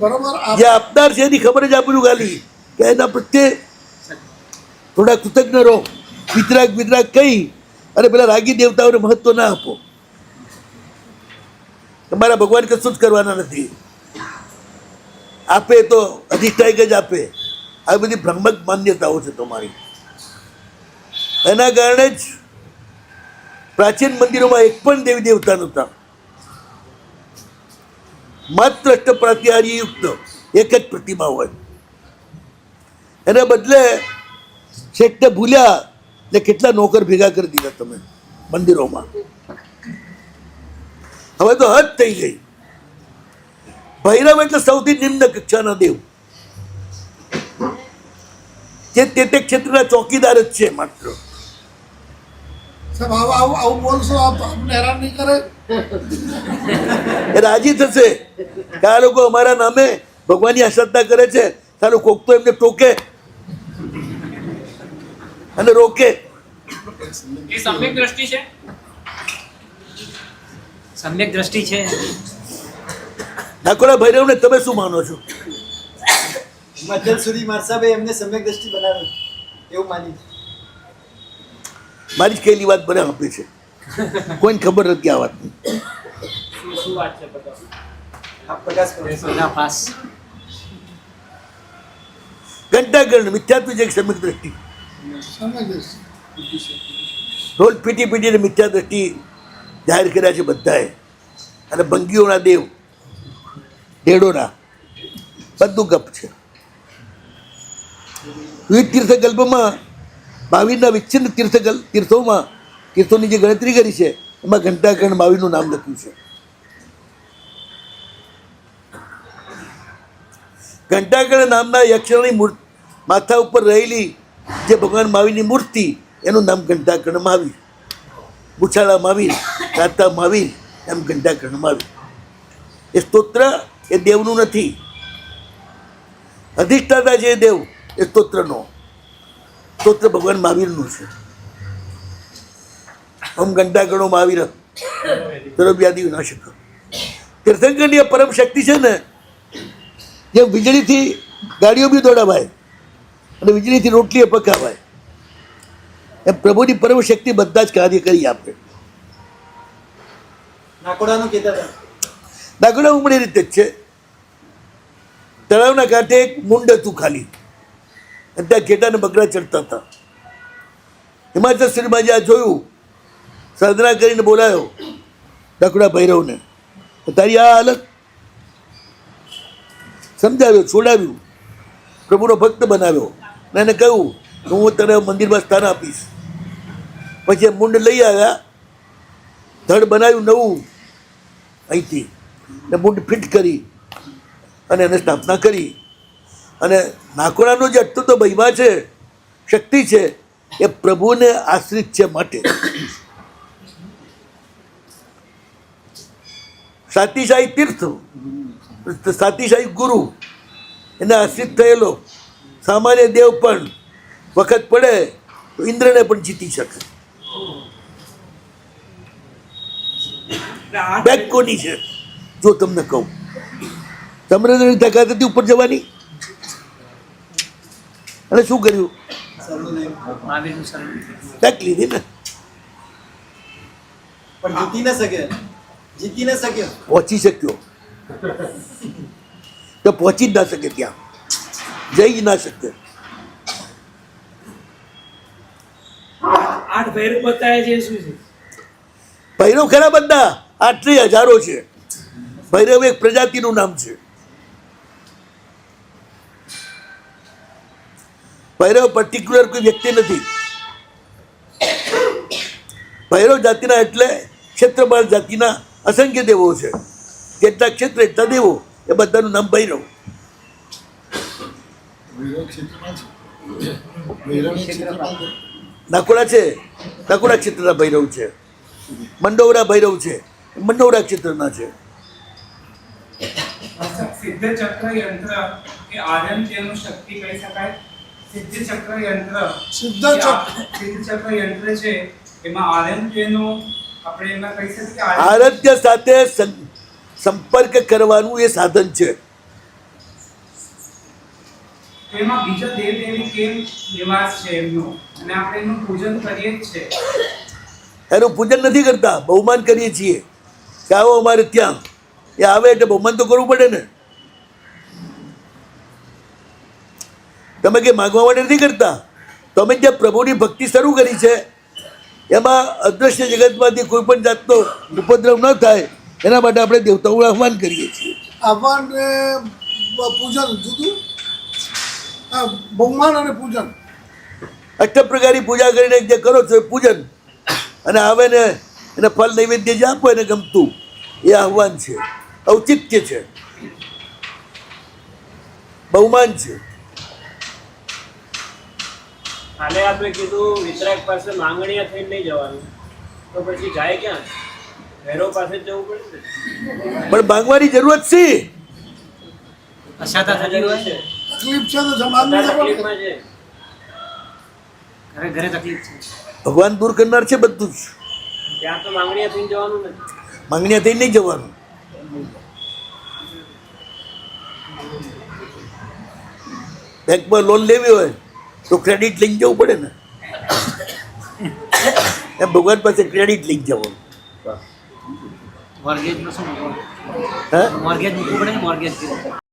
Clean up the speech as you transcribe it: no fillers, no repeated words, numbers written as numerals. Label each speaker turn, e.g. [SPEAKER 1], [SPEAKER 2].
[SPEAKER 1] બરોબર
[SPEAKER 2] જે આપનાર છે એની ખબર જ આપું ખાલી કે એના પ્રત્યે થોડા કૃતજ્ઞ રહો. વિતરાગ કહી અને પેલા રાગી દેવતાઓને મહત્વ ના આપો. તમારા ભગવાન કશું જ કરવાના નથી. આપે તો અધિષ્ઠાયક જ આપે. આવી બધી ભ્રમક માન્યતાઓ છે તમારી. એના કારણે જ પ્રાચીન મંદિરોમાં એક પણ દેવી દેવતા નહોતા. માત્ર અષ્ટપ્રાત્યાયુક્ત એક જ પ્રતિમા હોય. એના બદલે શેઠને ભૂલ્યા એટલે કેટલા નોકર ભેગા કરી દીધા તમે મંદિરોમાં. હવે તો હદ થઈ ગઈ. ભૈરવ એટલે સૌથી નિમ્ન કક્ષાના દેવ, જે તે ક્ષેત્રના ચોકીદાર જ છે માત્ર.
[SPEAKER 1] આવું બોલશો આપને હેરાન નહીં કરે?
[SPEAKER 2] એ રાજી થશે કે આ લોકો અમારા નામે ભગવાનની આશ્રદ્ધા કરે છે. સારું કોક તો એમને ટોકે અને રોકે.
[SPEAKER 3] એ સમ્યક દ્રષ્ટિ છે. સમ્યક દ્રષ્ટિ છે.
[SPEAKER 2] ઠાકોરા ભૈરવને તમે શું માનો છો?
[SPEAKER 4] મધ્યલ સુધી મારસાભાઈ એમને સમ્યક દ્રષ્ટિ બનાવે એવું માની.
[SPEAKER 2] મારી જ કહેલી વાત બને આપે છે. કોઈને ખબર નથી આ વાતની.
[SPEAKER 3] શું વાત છે
[SPEAKER 2] ઘંટાકર્ણ મિથ્યાત્વ છે. સમ્યક દ્રષ્ટિ રોજ પીટીને મિથ્યા દ્રષ્ટિ જાહેર કર્યા છે બધાએ. અને ભંગીઓના દેવ ઢેડોના બધું ગપ છે. વિવિધ તીર્થકલ્પમાં 22ના વિચ્છિન્ન તીર્થોની જે ગણતરી કરી છે એમાં ઘંટાકર્ણ 22નું નામ લખ્યું છે. ઘંટાકર્ણ નામના યક્ષની માથા ઉપર રહેલી જે ભગવાન મહાવીરની મૂર્તિ એનું નામ ઘંટાકર્ણ મહાવીર. પૂછાળા મહાવીર, રાતા મહાવીર, એમ ઘંટાકર્ણ મહાવીર. એ સ્તોત્ર એ દેવનું નથી. અધિષ્ઠાતા છે દેવ એ સ્તોત્રનો. સ્તોત્ર ભગવાન મહાવીરનું છે. ઓમ ઘંટાકર્ણો મહાવીર સર્વવ્યાધિ વિનાશક. તીર્થંકરની પરમ શક્તિ છે ને, જેમ વીજળીથી ગાડીઓ બી દોડાવાય અને વીજળીથી રોટલી પકાવાય, એમ પ્રભુની પરમ શક્તિ બધા જ કાર્ય કરી આપે.
[SPEAKER 4] નાકોડાનું કહેતા હતા.
[SPEAKER 2] નાકોડા ઉમળી રીતે જ છે. તળાવના કાંઠે એક મુંડ હતું ખાલી, અને ત્યાં ઘેટાને બકરા ચડતા હતા. હિમાચલ શ્રીમાં જ્યાં જોયું, સાધના કરીને બોલાયો નાકોડા ભૈરવને, તારી આ હાલત. સમજાવ્યો, છોડાવ્યું, પ્રભુનો ભક્ત બનાવ્યો અને એને કહ્યું હું તને મંદિરમાં સ્થાન આપીશ. પછી મુંડ લઈ આવ્યા, ધડ બનાવ્યું નવું અહીંથી, ને મુંડ ફિટ કરી અને એને સ્થાપના કરી. અને નાકોડાનો જે અટતો મહિમા છે, શક્તિ છે, એ પ્રભુને આશ્રિત છે માટે. સાતીશાહી તીર્થ, સાતીશાહી ગુરુ, એને આશ્રિત થયેલો સામાન્ય દેવ પણ વખત પડે તો ઇન્દ્રને પણ જીતી શકે. બેગ કોની છે જો તમને કહું? ચંદ્રની તાકાત હતી ઉપર જવાની, અને શું કર્યું? બેગ લીધી ને.
[SPEAKER 4] પણ જીતી ન શક્યો.
[SPEAKER 2] પહોંચી શક્યો તો પહોંચી જ ના શકે, ત્યાં જઈ જ ના શકે.
[SPEAKER 3] 8 ભૈરવ બતાવે છે શું છે?
[SPEAKER 2] ભૈરવ ખરા બધા 8 હજારો છે. ભૈરવ એક પ્રજાતિનું નામ છે. ભૈરવ પર્ટિક્યુલર કોઈ વ્યક્તિ નથી. ભૈરવ જાતિના એટલે ક્ષેત્રપાળ જાતિના અસંખ્ય દેવો છે. જેટલા ક્ષેત્ર એટલા દેવો, એ બધાનું નામ ભૈરવ. નાકોડા છે, નાકોડા ક્ષેત્રના ભૈરવ છે. મંડોવરા ભૈરવ છે, મંડોવરા ક્ષેત્રના છે.
[SPEAKER 5] સિદ્ધ ચક્ર યંત્ર એ આર્યનનું શક્તિ કહી શકાય. સિદ્ધ ચક્ર યંત્ર છે એમાં આર્યનનું આપણે એમાં કહી શકીએ
[SPEAKER 2] આરાધ્ય સાથે સંપર્ક કરવાનું એ સાધન છે.
[SPEAKER 5] તો એમાં બીજો દેવ દેવી કેમ નિવાસ છે એમનો અને આપણે એનું પૂજન કરીએ જ છે?
[SPEAKER 2] એનું પૂજન નથી કરતા, બહુમાન કરીએ છીએ કે આવો અમારે ત્યાં. એ આવે એટલે બહુમાન તો કરવું પડે ને. તમે કે માગવા માટે નથી કરતા. તમે જે પ્રભુની ભક્તિ શરૂ કરી છે એમાં અદૃશ્ય જગતમાંથી કોઈ પણ જાતનો ઉપદ્રવ ન થાય એના માટે આપણે દેવતાઓનું આહ્વાન કરીએ છીએ.
[SPEAKER 1] આહવાન ને પૂજન જુદું? હા, બહુમાન અને પૂજન.
[SPEAKER 2] અષ્ટ પ્રકારની પૂજા કરીને જે કરો છો એ પૂજન, અને આવે ને એને ફળ નૈવેદ્ય જે આપો એને ગમતું એ આહ્વાન છે, ઔચિત્ય છે, બહુમાન છે.
[SPEAKER 6] કાલે આપણે કીધું વિતરાગ પાસે માંગણીયા થઈને નહીં જવાનું, તો પછી જાય ક્યાં? ભૈરવ પાસે જ જવું પડે ને.
[SPEAKER 2] પણ માંગવાની જરૂરત છે.
[SPEAKER 3] અશાતા થતી હોય
[SPEAKER 6] છે,
[SPEAKER 1] તકલીફ છે તો જમાડવું
[SPEAKER 6] બધા
[SPEAKER 1] પડે.
[SPEAKER 6] તકલીફમાં છે.
[SPEAKER 3] ઘરે ઘરે તકલીફ છે.
[SPEAKER 2] ભગવાન દૂર કરનાર છે બધું જ.
[SPEAKER 6] ત્યાં તો માંગણીયા થઈને જવાનું નથી.
[SPEAKER 2] માંગણીયા થઈને નહીં જવાનું. બેંકમાં લોન લેવી હોય તો ક્રેડિટ લઈને જવું પડે ને. એમ ભગવાન પાસે ક્રેડિટ લઈને જવાનું.
[SPEAKER 3] મોર્ગેજ નું શું?
[SPEAKER 2] હે
[SPEAKER 3] મોર્ગેજ મૂકવું પડે ને, મોર્ગેજ.